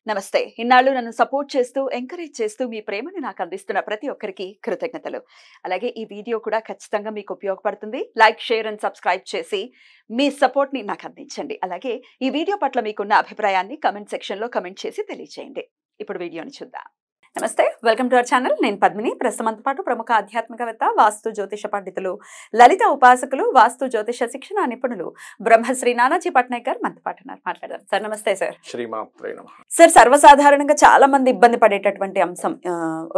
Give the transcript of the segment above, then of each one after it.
నమస్తే. ఇన్నాళ్ళు నన్ను సపోర్ట్ చేస్తూ, ఎంకరేజ్ చేస్తూ మీ ప్రేమను నాకు అందిస్తున్న ప్రతి ఒక్కరికి కృతజ్ఞతలు. అలాగే ఈ వీడియో కూడా ఖచ్చితంగా మీకు ఉపయోగపడుతుంది. లైక్, షేర్ అండ్ సబ్స్క్రైబ్ చేసి మీ సపోర్ట్‌ని నాకు అందించండి. అలాగే ఈ వీడియో పట్ల మీకున్న అభిప్రాయాన్ని కామెంట్ సెక్షన్‌లో కామెంట్ చేసి తెలియజేయండి. ఇప్పుడు వీడియోని చూద్దాం. నమస్తే, వెల్కమ్ టు అవర్ ఛానల్. నేను పద్మిని. ప్రస్తుతంతో పాటు ప్రముఖ ఆధ్యాత్మికవేత్త, వాస్తు జ్యోతిష పండితులు, లలిత ఉపాసకులు, వాస్తు జ్యోతిష శిక్షణ నిపుణులు బ్రహ్మశ్రీ నానాజీ పట్నాయక్ మనతో పాటు ఉన్నారు. మాట్లాడదాం సార్. నమస్తే సార్. శ్రీమాత్రే నమః. సార్, సర్వసాధారణంగా చాలా మంది ఇబ్బంది పడేటటువంటి అంశం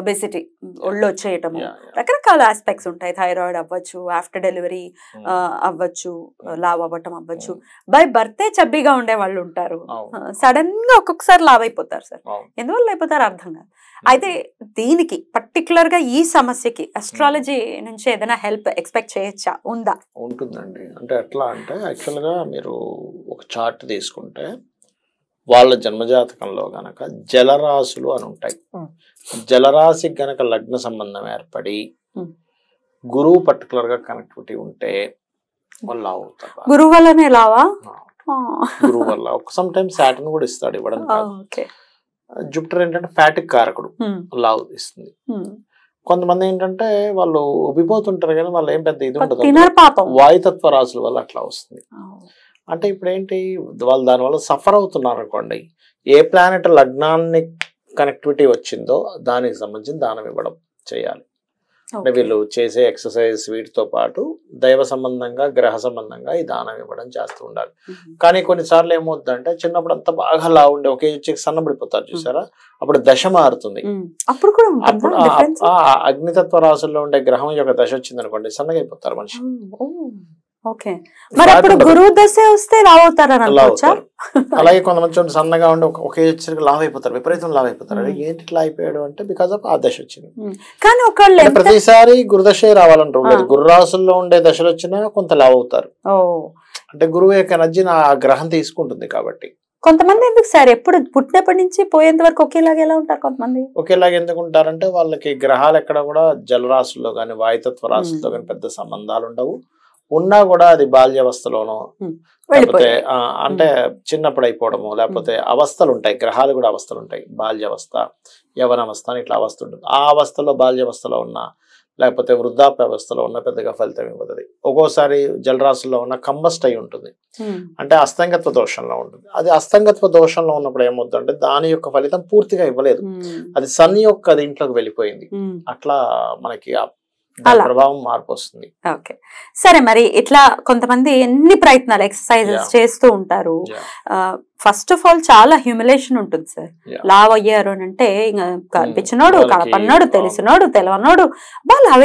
ఒబెసిటీ, ఒళ్ళు వచ్చేయటము. రకరకాల ఆస్పెక్ట్స్ ఉంటాయి. థైరాయిడ్ అవ్వచ్చు, ఆఫ్టర్ డెలివరీ అవ్వచ్చు, లావ్ అవ్వటం అవ్వచ్చు, బై బర్తే చబ్బీగా ఉండే వాళ్ళు ఉంటారు. సడన్ గా ఒక్కొక్కసారి లావ్ అయిపోతారు సార్. ఎందువల్ల అయిపోతారు అర్థం కాదు. అయితే దీనికి పర్టికులర్ గా ఈ సమస్యకి అస్ట్రాలజీ నుంచి ఏదైనా హెల్ప్ ఎక్స్పెక్ట్ చేయొచ్చా? ఉందా? ఉంటుందండి. అంటే ఎట్లా అంటే యాక్చువల్ గా మీరు ఒక చార్ట్ తీసుకుంటే వాళ్ళ జన్మజాతకంలో గనక జలరాశులు అని ఉంటాయి. జలరాశికి గనక లగ్న సంబంధం ఏర్పడి గురువు పర్టికులర్ గా కనెక్టివిటీ ఉంటే వాళ్ళు లావ్ అవుతారు. గురువు వల్లనే లావా? గురువు వల్ల సమ్ టైమ్స్ సాటర్న్ కూడా ఇస్తాడు, ఇవ్వడం కాదు. జూపిటర్ ఏంటంటే ఫ్యాటిక్ కారకుడు, లావ్ ఇస్తుంది. కొంతమంది ఏంటంటే వాళ్ళు ఉబ్బిపోతుంటారు కానీ వాళ్ళు ఏం పెద్ద ఇది ఉండదు, వాయుతత్వ రాశుల వల్ల అట్లా వస్తుంది. అంటే ఇప్పుడు ఏంటి, వాళ్ళు దానివల్ల సఫర్ అవుతున్నారు అనుకోండి. ఏ ప్లానెట్ లగ్నాన్ని కనెక్టివిటీ వచ్చిందో దానికి సంబంధించిన దానం ఇవ్వడం చేయాలి. అంటే వీళ్ళు చేసే ఎక్సర్సైజ్ వీటితో పాటు దైవ సంబంధంగా, గ్రహ సంబంధంగా ఈ దానం ఇవ్వడం చేస్తూ ఉండాలి. కానీ కొన్నిసార్లు ఏమవుతుందంటే చిన్నప్పుడు అంతా బాగా లా ఉండే ఒకే వచ్చి సన్నబడిపోతారు చూసారా, అప్పుడు దశ మారుతుంది. అప్పుడు అగ్నితత్వ రాశుల్లో ఉండే గ్రహం యొక్క దశ వచ్చింది అనుకోండి, సన్నగా అయిపోతారు మనిషి. అలాగే కొంతమంది సన్నగా ఉండి ఒకే వచ్చరికి లావ్ అయిపోతారు, విపరీతం లావ్ అయిపోతారు. ఏంటి ఇట్లా అయిపోయాడు అంటే బికాస్ ఆఫ్ ఆ దశ వచ్చింది. కానీ ఒకళ్ళు ప్రతిసారి గురుదశే రావాలంటారు. గురు రాశుల్లో ఉండే దశలు వచ్చినా కొంత లావ్ అవుతారు. అంటే గురువు యొక్క ఎనర్జీని ఆ గ్రహం తీసుకుంటుంది కాబట్టి. కొంతమంది ఎందుకు సార్ ఎప్పుడు పుట్టినప్పటి నుంచి పోయేంత వరకు ఒకేలాగా ఎలా ఉంటారు? కొంతమంది ఒకేలాగా ఎందుకు ఉంటారంటే వాళ్ళకి గ్రహాలు ఎక్కడ కూడా జలరాశుల్లో కానీ వాయుతత్వ రాశులతో కానీ పెద్ద సంబంధాలు ఉండవు. ఉన్నా కూడా అది బాల్యావస్థలోనో లేకపోతే అంటే చిన్నప్పుడు అయిపోవడము, లేకపోతే అవస్థలు ఉంటాయి. గ్రహాలు కూడా అవస్థలు ఉంటాయి. బాల్యావస్థ, యవనావస్థ అని ఇట్లా అవస్థ ఉంటుంది. ఆ అవస్థలో బాల్యావస్థలో ఉన్న లేకపోతే వృద్ధాప్య అవస్థలో ఉన్న పెద్దగా ఫలితం ఇవ్వదు. ఒక్కోసారి జలరాశుల్లో ఉన్న కంబస్ట్ అయి ఉంటుంది, అంటే అస్తంగత్వ దోషంలో ఉంటుంది. అది అస్తంగత్వ దోషంలో ఉన్నప్పుడు ఏమవుతుందంటే దాని యొక్క ఫలితం పూర్తిగా ఇవ్వలేదు, అది సన్ యొక్క దీంట్లోకి వెళ్ళిపోయింది. అట్లా మనకి ప్రభావం మార్పు వస్తుంది. ఓకే సరే, మరి ఇట్లా కొంతమంది ఎన్ని ప్రయత్నాలు ఎక్సర్సైజెస్ చేస్తూ ఉంటారు. ఫస్ట్ ఆఫ్ ఆల్ చాలా హ్యూమిలేషన్ ఉంటుంది సార్. లావ్ అయ్యారు అని అంటే ఇంకా కనిపించినోడు, కనపడినోడు, తెలిసినోడు, తెలవనోడు లావ్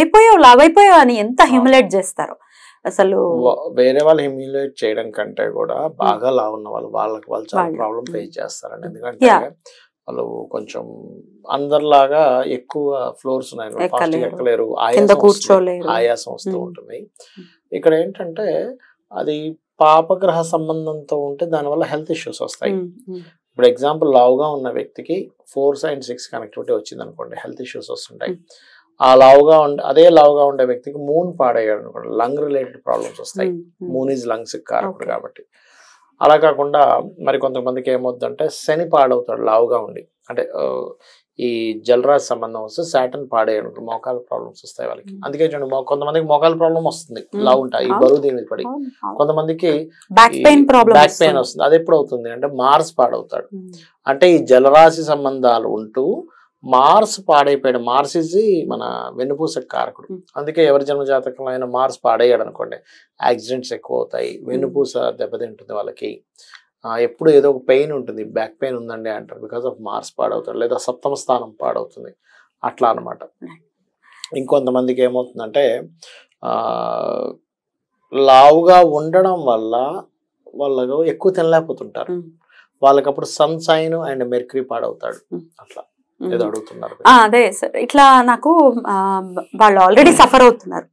అయిపోయావు అని ఎంత హ్యూమిలేట్ చేస్తారు అసలు. వేరే వాళ్ళు హ్యూమిలేట్ చేయడం కంటే కూడా బాగా లావ్ ఉన్న వాళ్ళకి చాలా ప్రాబ్లం ఫేస్ చేస్తారండి. ఎందుకంటే వాళ్ళు కొంచెం అందరిలాగా ఎక్కువ ఫ్లోర్స్ ఉన్నాయి, ఎక్కలేరు, ఆయాసం వస్తూ ఉంటుంది. ఇక్కడ ఏంటంటే అది పాపగ్రహ సంబంధంతో ఉంటే దానివల్ల హెల్త్ ఇష్యూస్ వస్తాయి. ఇప్పుడు ఎగ్జాంపుల్ లావుగా ఉన్న వ్యక్తికి 4 and 6 కనెక్టివిటీ వచ్చింది అనుకోండి, హెల్త్ ఇష్యూస్ వస్తుంటాయి. ఆ అదే లావుగా ఉండే వ్యక్తికి మూన్ పాడయ్యాడు అనుకోండి, లంగ్ రిలేటెడ్ ప్రాబ్లమ్స్ వస్తాయి. మూన్ ఈజ్ లంగ్స్ కారకుడు కాబట్టి. అలా కాకుండా మరి కొంతమందికి ఏమవుతుందంటే శని పాడవుతాడు లావుగా ఉండి. అంటే ఈ జలరాశి సంబంధం వస్తే సాటర్న్ పాడేయడం, మోకాల ప్రాబ్లమ్స్ వస్తాయి వాళ్ళకి. అందుకే చూడండి, కొంతమందికి మోకాల ప్రాబ్లం వస్తుంది లావు ఉంటాయి, ఈ బరువు దీని మీద పడి. కొంతమందికి బ్యాక్ పెయిన్ వస్తుంది. అది ఎప్పుడు అవుతుంది అంటే మార్స్ పాడవుతాడు. అంటే ఈ జలరాశి సంబంధాలు ఉంటూ మార్స్ పాడైపోయాడు. మార్స్ ఇజ్ మన వెన్నుపూస కారకుడు. అందుకే ఎవరి జన్మజాతకంలో అయినా మార్స్ పాడయ్యాడు అనుకోండి, యాక్సిడెంట్స్ ఎక్కువ అవుతాయి, వెన్నుపూస దెబ్బతింటుంది వాళ్ళకి. ఎప్పుడు ఏదో ఒక పెయిన్ ఉంటుంది, బ్యాక్ పెయిన్ ఉందండి అంటారు, బికాస్ ఆఫ్ మార్స్ పాడవుతాడు, లేదా సప్తమ స్థానం పాడవుతుంది. అట్లా అనమాట. ఇంకొంతమందికి ఏమవుతుందంటే లావుగా ఉండడం వల్ల వాళ్ళకు ఎక్కువ తినలేకపోతుంటారు. వాళ్ళకి అప్పుడు సన్ సైన్ అండ్ మెర్క్యూరీ పాడవుతాడు. అట్లా ఏదో అడుగుతున్నారు. అదే సార్, ఇట్లా నాకు వాళ్ళు ఆల్రెడీ సఫర్ అవుతున్నారు.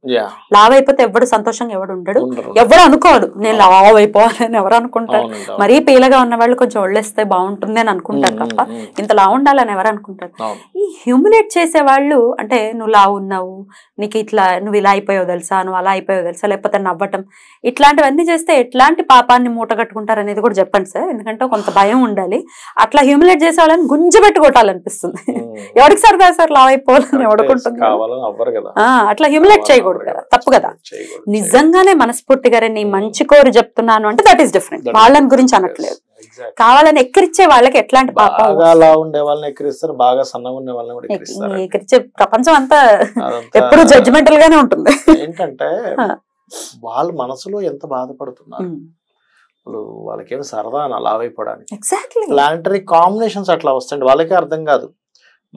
లావ్ అయిపోతే ఎవడు సంతోషంగా ఎవడు ఉండడు, ఎవడు అనుకోడు నేను లావ్ అయిపోవాలని ఎవరు అనుకుంటారు. మరీ పీలగా ఉన్న వాళ్ళు కొంచెం ఒళ్ళేస్తే బాగుంటుంది అని అనుకుంటారు తప్ప ఇంత లావ్ ఉండాలని ఎవరు అనుకుంటారు. ఈ హ్యూమిలేట్ చేసే వాళ్ళు అంటే నువ్వు లావ్ ఉన్నావు, నీకు ఇట్లా నువ్వు ఇలా అయిపోయావు తెలుసా, నువ్వు అలా అయిపోయావు తెలుసా, లేకపోతే నవ్వటం, ఇట్లాంటివన్నీ చేస్తే ఎట్లాంటి పాపాన్ని మూట కట్టుకుంటారు అనేది కూడా చెప్పండి సార్. ఎందుకంటే కొంత భయం ఉండాలి. అట్లా హ్యూమిలేట్ చేసే వాళ్ళని గుంజబెట్టి కొట్టాలనిపిస్తుంది. ఎవరికి సరదా సార్ లావ్ అయిపోవాలని ఎవడుకుంటుంది. అట్లా హ్యూమిలేట్ చేయకూడదు కదా, తప్పు కదా. నిజంగానే మనస్ఫూర్తిగా నీ మంచి కోరి చెప్తున్నాను అంటే దట్ ఈస్ డిఫరెంట్. వాళ్ళని గురించి అనట్లేదు. కావాలని ఎక్కిరిచ్చే వాళ్ళకి ఎట్లాంటి పాపం, ఉండే వాళ్ళని ఎక్కిరిస్తారు, బాగా సన్నగా ఉండే వాళ్ళని ఎక్కిరిచ్చే ప్రపంచం అంతా ఎప్పుడు జడ్జిమెంటల్ గానే ఉంటుంది. ఏంటంటే వాళ్ళ మనసులో ఎంత బాధపడుతున్నారు, వాళ్ళకేం సరదా లావ్ అయిపోవడానికి. ప్లానిటరీ కాంబినేషన్స్ అట్లా వస్తాయండి, వాళ్ళకే అర్థం కాదు.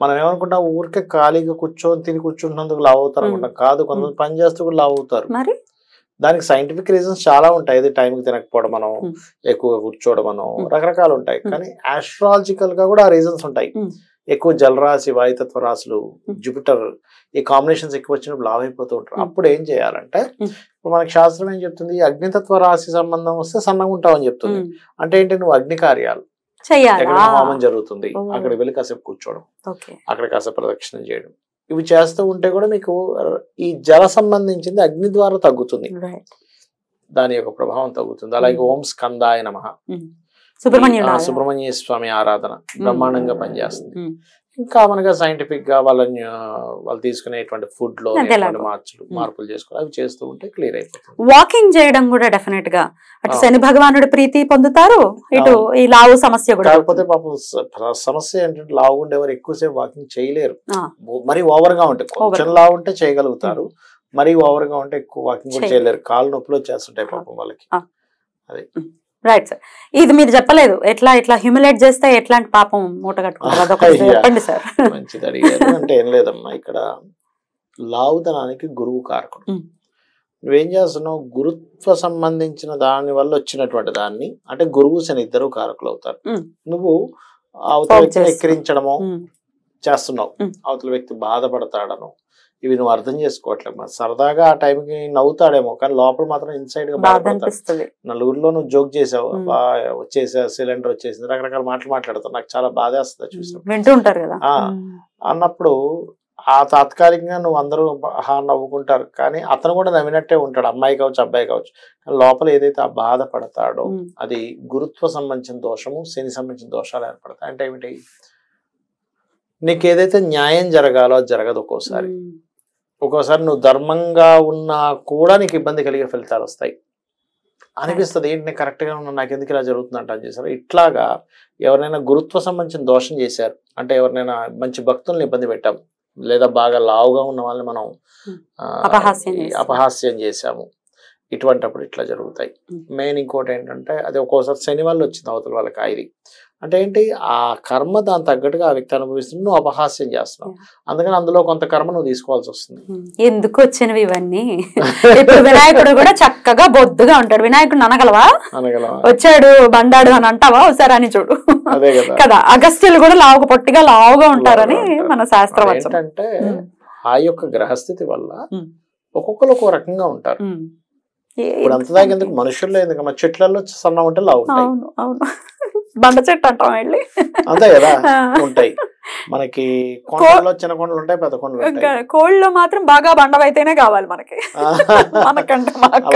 మనం ఏమనుకుంటాం ఊరికే ఖాళీగా తిని కూర్చుంటున్నందుకు లావ్ అవుతారు అనుకుంటాం. కాదు, కొంతమంది పని చేస్తూ కూడా లావ్ అవుతారు. దానికి సైంటిఫిక్ రీజన్స్ చాలా ఉంటాయి. ఇది టైంకి తినకపోవడం, మనం ఎక్కువగా కూర్చోవడం, మనం రకరకాలు ఉంటాయి. కానీ ఆస్ట్రాలజికల్ గా కూడా ఆ రీజన్స్ ఉంటాయి. ఎక్కువ జలరాశి, వాయుతత్వ రాశులు, జూపిటర్ ఈ కాంబినేషన్స్ ఎక్కువ వచ్చినప్పుడు లావ్ అయిపోతూ ఉంటారు. అప్పుడు ఏం చేయాలంటే, ఇప్పుడు మనకి శాస్త్రం ఏం చెప్తుంది, అగ్నితత్వ రాశి సంబంధం వస్తే సన్నగా ఉంటావని చెప్తుంది. అంటే ఏంటి, నువ్వు అగ్ని కార్యాలు ఎక్కడ హోమం జరుగుతుంది అక్కడ వెళ్ళి కాసేపు కూర్చోవడం, అక్కడ కాసేపు ప్రదక్షిణం చేయడం, ఇవి చేస్తూ ఉంటే కూడా మీకు ఈ జల సంబంధించింది అగ్ని ద్వారా తగ్గుతుంది, దాని యొక్క ప్రభావం తగ్గుతుంది. అలాగే ఓం స్కందాయ నమః, సుబ్రహ్మణ్య స్వామి ఆరాధన బ్రహ్మాండంగా పనిచేస్తుంది. ఇంకా మనగా సైంటిఫిక్ గా వాళ్ళు తీసుకునేటువంటి ఫుడ్ లో మార్పులు చేసుకుని అవి చేస్తూ ఉంటే క్లియర్ అయిపోతుంది. వాకింగ్ చేయడం కూడా డెఫినెట్ గా అటు శని భగవానుడి ప్రీతి పొందుతారు, ఇటు ఈ లావు సమస్య కూడా. కాకపోతే పాపం సమస్య ఏంటంటే లావు ఉండేవారు ఎక్కువసేపు వాకింగ్ చేయలేరు. మరి ఓవర్ గా ఉంటే, కొంచెం లావు ఉంటే చేయగలుగుతారు, మరి ఓవర్ గా ఉంటే ఎక్కువ వాకింగ్ కూడా చేయలేరు, కాళ్ళు నొప్పులు వచ్చేస్తుంటాయి పాపం వాళ్ళకి. అది రైట్ సార్. ఇది మీరు చెప్పలేదు, ఎట్లా ఇట్లా హ్యూమిలేట్ చేస్తే ఎట్లాంటి పాపం మూట కట్టుకుంటారు, చెప్పండి సార్. మంచిది అడిగారు. అంటే ఏం లేదమ్మా, ఇక్కడ లావుదనానికి గురువు కారకుడు. నువ్వేం చేస్తున్నావు, గురుత్వ సంబంధించిన దాని వల్ల వచ్చినటువంటి దాన్ని, అంటే గురువు శని ఇద్దరు కారకులు అవుతారు. నువ్వు అవతల వ్యక్తిని ఎక్కిరించడమో చేస్తున్నావు, అవతల వ్యక్తి బాధపడతాడను, ఇవి నువ్వు అర్థం చేసుకోవట్లేదు. సరదాగా ఆ టైంకి నవ్వుతాడేమో, కానీ లోపల మాత్రం ఇన్సైడ్ గా బాధపడతాడు. నలుగురిలో నువ్వు జోక్ చేసావు, వచ్చేసా సిలిండర్ వచ్చేసింది, రకరకాల మాటలు మాట్లాడతావు, నాకు చాలా బాధ వేస్తుంది చూసినప్పుడు అన్నప్పుడు. ఆ తాత్కాలికంగా నువ్వు అందరూ నవ్వుకుంటారు, కానీ అతను కూడా నవ్వినట్టే ఉంటాడు, అమ్మాయి కావచ్చు అబ్బాయి కావచ్చు. లోపల ఏదైతే ఆ బాధపడతాడో అది గురుత్వ సంబంధించిన దోషము, శని సంబంధించిన దోషాలు ఏర్పడతాయి. అంటే ఏమిటి, నీకు ఏదైతే న్యాయం జరగాలో అది జరగదు. ఒక్కోసారి నువ్వు ధర్మంగా ఉన్నా కూడా నీకు ఇబ్బంది కలిగే ఫలితాలు వస్తాయి అనిపిస్తుంది. ఏంటి, నేను కరెక్ట్ గా ఉన్నా, నాకు ఎందుకు ఇలా జరుగుతుందంట అని చేశారు. ఇట్లాగా ఎవరైనా గురుత్వ సంబంధించిన దోషం చేశారు అంటే, ఎవరినైనా మంచి భక్తుల్ని ఇబ్బంది పెట్టాం, లేదా బాగా లావుగా ఉన్న వాళ్ళని మనం అపహాస్యం చేశాము, ఇటువంటిప్పుడు ఇట్లా జరుగుతాయి. మెయిన్ ఇంకోటి ఏంటంటే, అది ఒక్కోసారి శని వల్ల వచ్చింది అవతల వాళ్ళకి ఇది. అంటే ఏంటి, ఆ కర్మ దాని తగ్గట్టుగా ఆ వ్యక్తి అనుభవిస్తుంది, నువ్వు అపహాస్యం చేస్తున్నావు, అందుకని అందులో కొంత కర్మ నువ్వు తీసుకోవాల్సి వస్తుంది. ఎందుకు వచ్చినవి ఇవన్నీ? ఇప్పుడు వినాయకుడు కూడా చక్కగా బొద్దుగా ఉంటాడు, వినాయకుడు అనగలవా, వచ్చాడు బండాడు అని అంటావా ఒకసారి అని చూడు. అదే కదా, అగస్త్యులు కూడా లావుగా పొట్టిగా లావుగా ఉంటారని మన శాస్త్రం. ఏంటంటే ఆ యొక్క గ్రహస్థితి వల్ల ఒక్కొక్కరు ఒక్కో రకంగా ఉంటారు. ఇప్పుడు అంతదాకా ఎందుకు, మనుషుల్లో ఎందుకు, మా చెట్లలో సన్న ఉంటే లావు ఉంటాయి, బండ చెట్టు అంటాం వెళ్ళి, అంతే కదా ఉంటాయి. మనకి కొండల్లో చిన్న కొండలు ఉంటాయి, పెద్ద కొండలు ఉంటాయి. కోళ్ళలో మాత్రం బాగా బండవైతేనే కావాలి మనకి.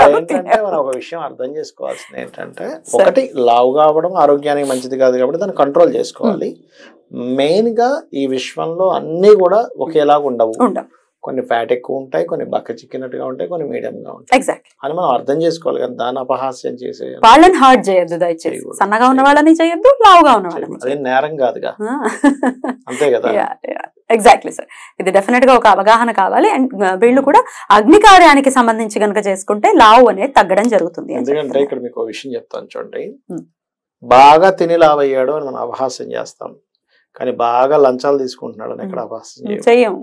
ఏంటంటే మనం ఒక విషయం అర్థం చేసుకోవాల్సింది ఏంటంటే, ఒకటి లావు కావడం ఆరోగ్యానికి మంచిది కాదు కాబట్టి దాన్ని కంట్రోల్ చేసుకోవాలి. మెయిన్ గా ఈ విశ్వంలో అన్ని కూడా ఒకేలాగా ఉండవు, కొన్ని ఫ్యాట్ ఎక్కువ ఉంటాయి, కొన్ని బక్క చిక్కినట్టుగా ఉంటాయి, కొన్ని మీడియం గా ఉంటాయి. అని మనం అర్థం చేసుకోవాలి. కానీ దాన్ని అపహాస్యం చేసే వాళ్ళని హర్ట్ చేయొద్దు దయచేసి. సన్నగా ఉన్న వాళ్ళని చేయొద్దు, లావుగా ఉన్న వాళ్ళని. అదే నేరం కాదుగా, అంతే కదా. ఎగ్జాక్ట్లీ సార్, ఇది డెఫినెట్ గా ఒక అవగాహన కావాలి. అండ్ వీళ్ళు కూడా అగ్ని కార్యానికి సంబంధించి కనుక చేసుకుంటే లావు అనేది తగ్గడం జరుగుతుంది. ఎందుకంటే ఇక్కడ మీకు ఒక విషయం చెప్తాను చూడండి, బాగా తిని లావు అయ్యాడు అని మనం అపహాస్యం చేస్తాం, కానీ బాగా లంచాలు తీసుకుంటున్నాడు అని ఎక్కడ అపహాస్యం చెయ్యం.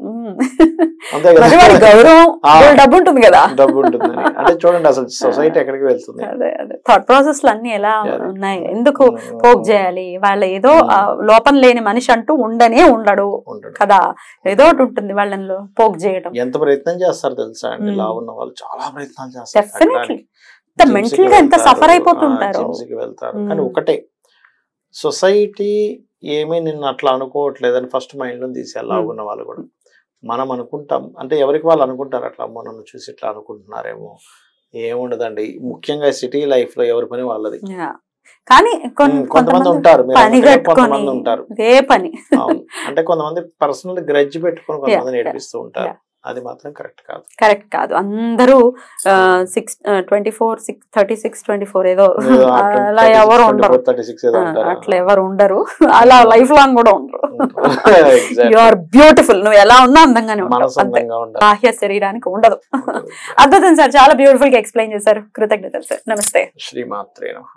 అంతే కదా, మరి వాడి గౌరవం డబ్బు ఉంటుంది కదా, డబ్బు ఉంటుందని. అంటే చూడండి అసలు సొసైటీ ఎక్కడికి వెళ్తుంది. అదే అదే థాట్ ప్రాసెస్ అన్ని ఎలా ఉన్నాయి, ఎందుకు పోక్ చేయాలి, వాళ్ళ ఏదో లోపం లేని మనిషి అంటూ ఉండడు కదా, ఏదో ఒకటి ఉంటుంది వాళ్ళలో పోక్ చేయడం. ఎంత ప్రయత్నం చేస్తారు తెలుసా అండి, లా ఉన్న వాళ్ళు చాలా ప్రయత్నాలు చేస్తారు, డెఫినెట్లీ మెంటల్ గా ఎంత సఫర్ అయిపోతుంటారు. జిమ్స్కి వెళ్తారు. కానీ ఒకటే, సొసైటీ ఏమీ నిన్ను అట్లా అనుకోవట్లేదని ఫస్ట్ మైండ్ లో తీసేయాలి. లా ఉన్న వాళ్ళు కూడా మనం అనుకుంటాం, అంటే ఎవరికి వాళ్ళు అనుకుంటారు అట్లా, అమ్మో నన్ను చూసి ఇట్లా అనుకుంటున్నారేమో. ఏముండదండి, ముఖ్యంగా సిటీ లైఫ్ లో ఎవరి పని వాళ్ళది. కానీ కొంతమంది ఉంటారు, కొంతమంది ఉంటారు ఏ పని, అంటే కొంతమంది పర్సనల్ గ్రడ్జ్ పెట్టుకొని కొంతమంది నేర్పిస్తూ ఉంటారు. అది మాత్రం కరెక్ట్ కాదు. అందరూ 36-24 ఏదో అలా ఎవరు ఉండరు, అట్లా ఎవరు ఉండరు, అలా లైఫ్ లాంగ్ కూడా ఉండరు. యు ఆర్ బ్యూటిఫుల్, నువ్వు ఎలా ఉన్నా అందంగానే ఉంటావు, బాహ్య శరీరానికి ఉండదు. అద్భుతం సార్, చాలా బ్యూటిఫుల్ గా ఎక్స్ప్లెయిన్ చేశారు. కృతజ్ఞతలు సార్. నమస్తే. శ్రీమాత్రే నమః.